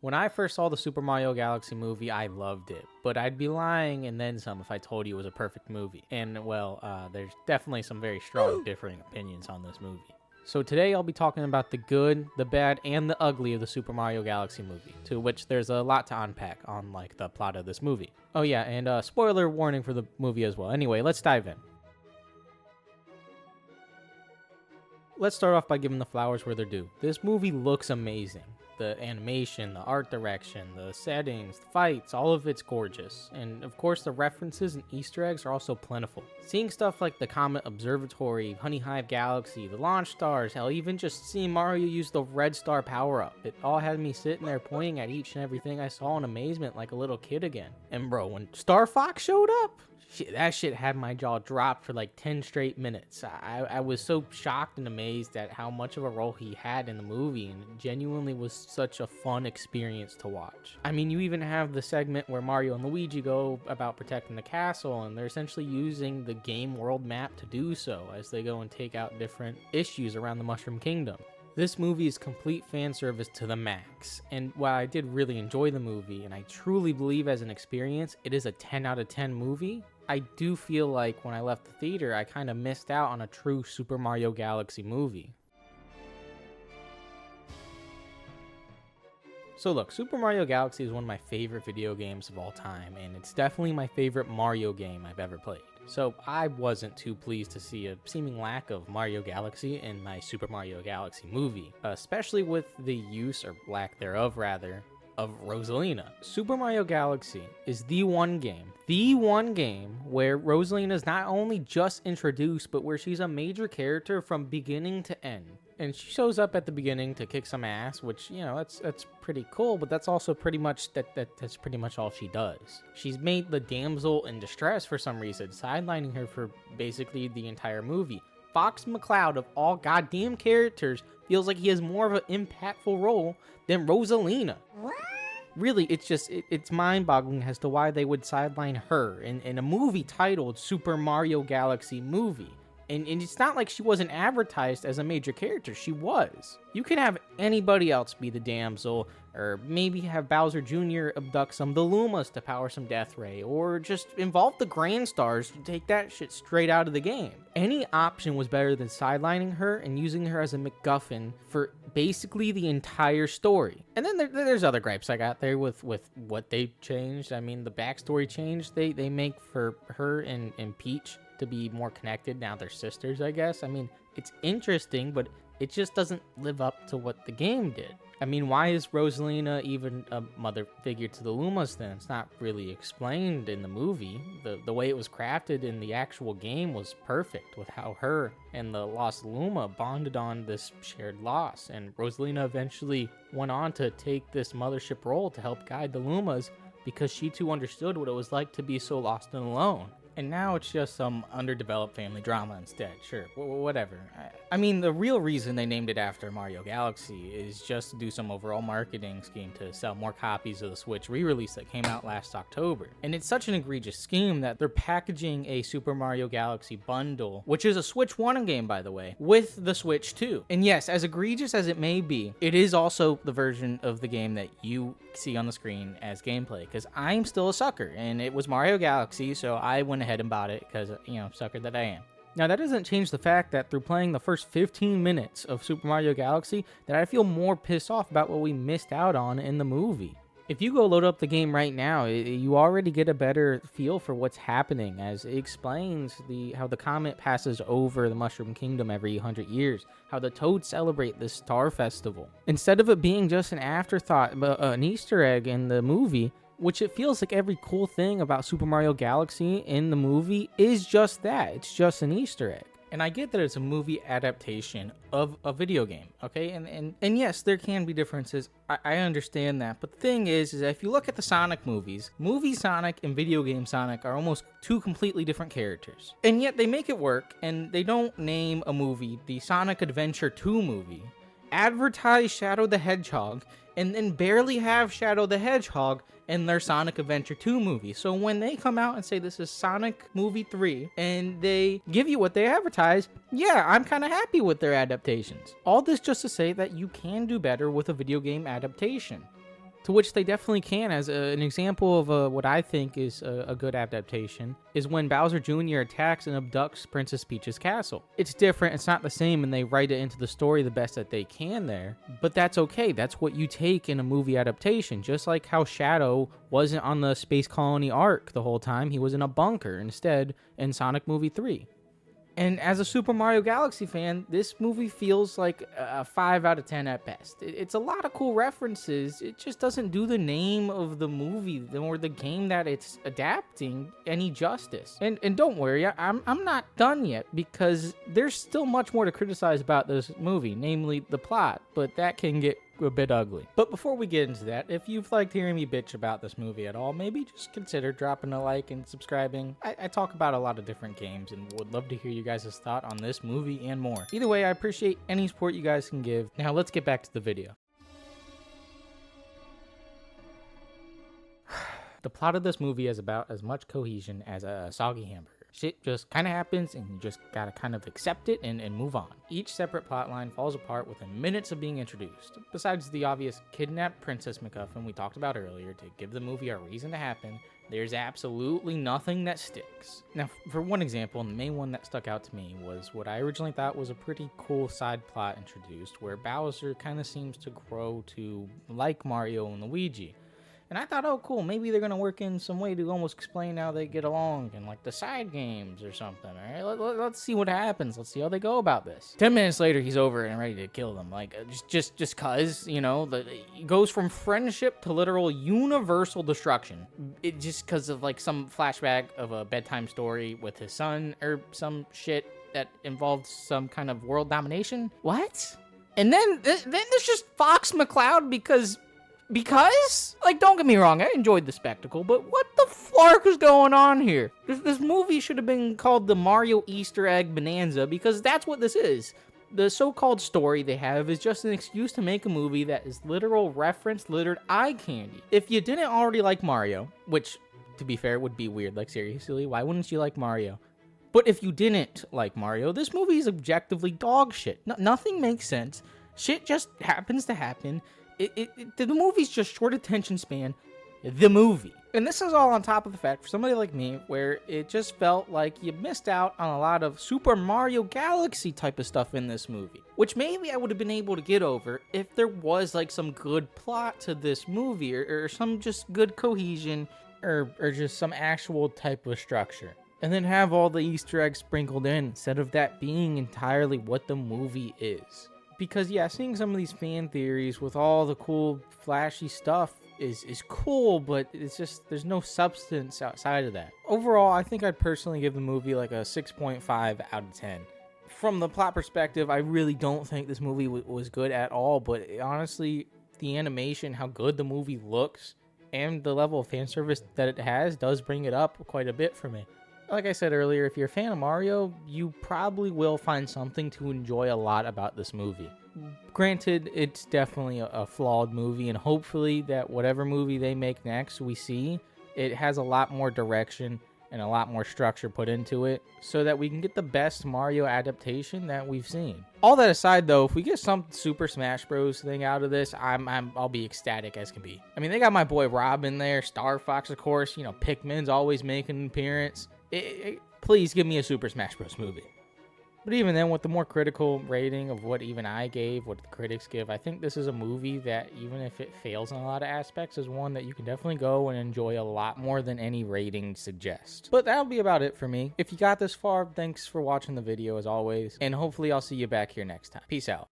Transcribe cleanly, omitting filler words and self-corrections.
When I first saw the Super Mario Galaxy movie, I loved it, but I'd be lying and then some if I told you it was a perfect movie. And well, there's definitely some very strong differing opinions on this movie. So today I'll be talking about the good, the bad, and the ugly of the Super Mario Galaxy movie, to which there's a lot to unpack on like the plot of this movie. Oh yeah, and spoiler warning for the movie as well. Anyway, let's dive in. Let's start off by giving the flowers where they're due. This movie looks amazing. The animation, the art direction, the settings, the fights, all of it's gorgeous. And of course the references and Easter eggs are also plentiful. Seeing stuff like the Comet Observatory, Honey Hive Galaxy, the launch stars, hell even just seeing Mario use the red star power up. It all had me sitting there pointing at each and everything I saw in amazement like a little kid again. And bro, when Star Fox showed up, that shit had my jaw dropped for like 10 straight minutes. I was so shocked and amazed at how much of a role he had in the movie, and it genuinely was such a fun experience to watch. I mean, you even have the segment where Mario and Luigi go about protecting the castle, and they're essentially using the game world map to do so as they go and take out different issues around the Mushroom Kingdom. This movie is complete fan service to the max, and while I did really enjoy the movie, and I truly believe as an experience it is a 10 out of 10 movie, I do feel like when I left the theater I kind of missed out on a true Super Mario Galaxy movie. So look, Super Mario Galaxy is one of my favorite video games of all time, and it's definitely my favorite Mario game I've ever played. So I wasn't too pleased to see a seeming lack of Mario Galaxy in my Super Mario Galaxy movie, especially with the use, or lack thereof rather, of Rosalina. Super Mario Galaxy is the one game where Rosalina is not only just introduced, but where she's a major character from beginning to end. And she shows up at the beginning to kick some ass, which, you know, that's pretty cool, but that's also pretty much that's pretty much all she does. She's made the damsel in distress for some reason, sidelining her for basically the entire movie. Fox McCloud, of all goddamn characters, feels like he has more of an impactful role than Rosalina. What? Really, it's mind-boggling as to why they would sideline her in a movie titled Super Mario Galaxy Movie. And it's not like she wasn't advertised as a major character. She was. You can have anybody else be the damsel, or maybe have Bowser Jr. abduct some of the Lumas to power some Death Ray, or just involve the Grand Stars to take that shit straight out of the game. Any option was better than sidelining her and using her as a MacGuffin for basically the entire story. And then there's other gripes I got there with what they changed. I mean, the backstory changed. They make for her and Peach to be more connected. Now they're sisters, I guess. I mean, it's interesting, but it just doesn't live up to what the game did. I mean, why is Rosalina even a mother figure to the Lumas then? It's not really explained in the movie. The way it was crafted in the actual game was perfect, with how her and the lost Luma bonded on this shared loss. And Rosalina eventually went on to take this mothership role to help guide the Lumas, because she too understood what it was like to be so lost and alone. And now it's just some underdeveloped family drama instead. Sure, whatever. I mean, the real reason they named it after Mario Galaxy is just to do some overall marketing scheme to sell more copies of the Switch re-release that came out last October. And it's such an egregious scheme that they're packaging a Super Mario Galaxy bundle, which is a Switch 1 game, by the way, with the Switch 2. And yes, as egregious as it may be, it is also the version of the game that you see on the screen as gameplay, because I'm still a sucker, and it was Mario Galaxy, so I went ahead and bought it because, you know, sucker that I am. Now, that doesn't change the fact that through playing the first 15 minutes of Super Mario Galaxy, that I feel more pissed off about what we missed out on in the movie. If you go load up the game right now, you already get a better feel for what's happening, as it explains how the comet passes over the Mushroom Kingdom every 100 years, how the Toads celebrate this Star Festival. Instead of it being just an afterthought, but an Easter egg in the movie, which it feels like every cool thing about Super Mario Galaxy in the movie is just that. It's just an Easter egg. And I get that it's a movie adaptation of a video game, okay? And yes, there can be differences. I understand that. But the thing is that if you look at the Sonic movies, movie Sonic and video game Sonic are almost two completely different characters. And yet they make it work, and they don't name a movie the Sonic Adventure 2 movie, advertise Shadow the Hedgehog, and then barely have Shadow the Hedgehog in their Sonic Adventure 2 movie. So when they come out and say this is Sonic Movie 3, and they give you what they advertise, yeah, I'm kind of happy with their adaptations. All this just to say that you can do better with a video game adaptation. To which they definitely can. As an example of what I think is a good adaptation is when Bowser Jr. attacks and abducts Princess Peach's castle. It's different, it's not the same, and they write it into the story the best that they can there, but that's okay. That's what you take in a movie adaptation, just like how Shadow wasn't on the Space Colony arc the whole time. He was in a bunker instead in Sonic Movie 3. And as a Super Mario Galaxy fan, this movie feels like a 5 out of 10 at best. It's a lot of cool references. It just doesn't do the name of the movie or the game that it's adapting any justice. And don't worry, I'm not done yet, because there's still much more to criticize about this movie, namely the plot, but that can get a bit ugly. But before we get into that, if you've liked hearing me bitch about this movie at all, maybe just consider dropping a like and subscribing. I talk about a lot of different games and would love to hear you guys' thought on this movie and more. Either way, I appreciate any support you guys can give. Now let's get back to the video. The plot of this movie is about as much cohesion as a soggy hamburger. Shit just kind of happens, and you just gotta kind of accept it and move on. Each separate plotline falls apart within minutes of being introduced. Besides the obvious kidnapped Princess MacGuffin we talked about earlier to give the movie a reason to happen, there's absolutely nothing that sticks. Now, for one example, and the main one that stuck out to me was what I originally thought was a pretty cool side plot introduced, where Bowser kind of seems to grow to like Mario and Luigi. And I thought, oh, cool, maybe they're going to work in some way to almost explain how they get along in, like, the side games or something, all right? Let's see what happens. Let's see how they go about this. 10 minutes later, he's over and ready to kill them. Like, just cause, you know, it goes from friendship to literal universal destruction. It just because of, like, some flashback of a bedtime story with his son or some shit that involved some kind of world domination. What? And then there's just Fox McCloud because, like, don't get me wrong, I enjoyed the spectacle, but what the flark is going on here? This movie should have been called the Mario Easter Egg Bonanza, because that's what this is. The so-called story they have is just an excuse to make a movie that is literal reference-littered eye candy. If you didn't already like Mario, which, to be fair, would be weird, like, seriously, why wouldn't you like Mario? But if you didn't like Mario, this movie is objectively dog shit. Nothing makes sense. Shit just happens to happen. The movie's just short attention span, the movie. And this is all on top of the fact, for somebody like me, where it just felt like you missed out on a lot of Super Mario Galaxy type of stuff in this movie. Which maybe I would have been able to get over if there was, like, some good plot to this movie, or some just good cohesion, or just some actual type of structure. And then have all the Easter eggs sprinkled in, instead of that being entirely what the movie is. Because, yeah, seeing some of these fan theories with all the cool, flashy stuff is cool, but it's just, there's no substance outside of that. Overall, I think I'd personally give the movie like a 6.5 out of 10. From the plot perspective, I really don't think this movie was good at all, but honestly, the animation, how good the movie looks, and the level of fan service that it has does bring it up quite a bit for me. Like I said earlier, if you're a fan of Mario, you probably will find something to enjoy a lot about this movie. Granted, it's definitely a flawed movie, and hopefully that whatever movie they make next we see, it has a lot more direction and a lot more structure put into it, so that we can get the best Mario adaptation that we've seen. All that aside, though, if we get some Super Smash Bros. Thing out of this, I'll be ecstatic as can be. I mean, they got my boy Rob in there, Star Fox, of course, you know, Pikmin's always making an appearance. Please give me a Super Smash Bros. Movie. But even then, with the more critical rating of what even I gave, what the critics give, I think this is a movie that, even if it fails in a lot of aspects, is one that you can definitely go and enjoy a lot more than any rating suggests. But that'll be about it for me. If you got this far, thanks for watching the video as always, and hopefully I'll see you back here next time. Peace out.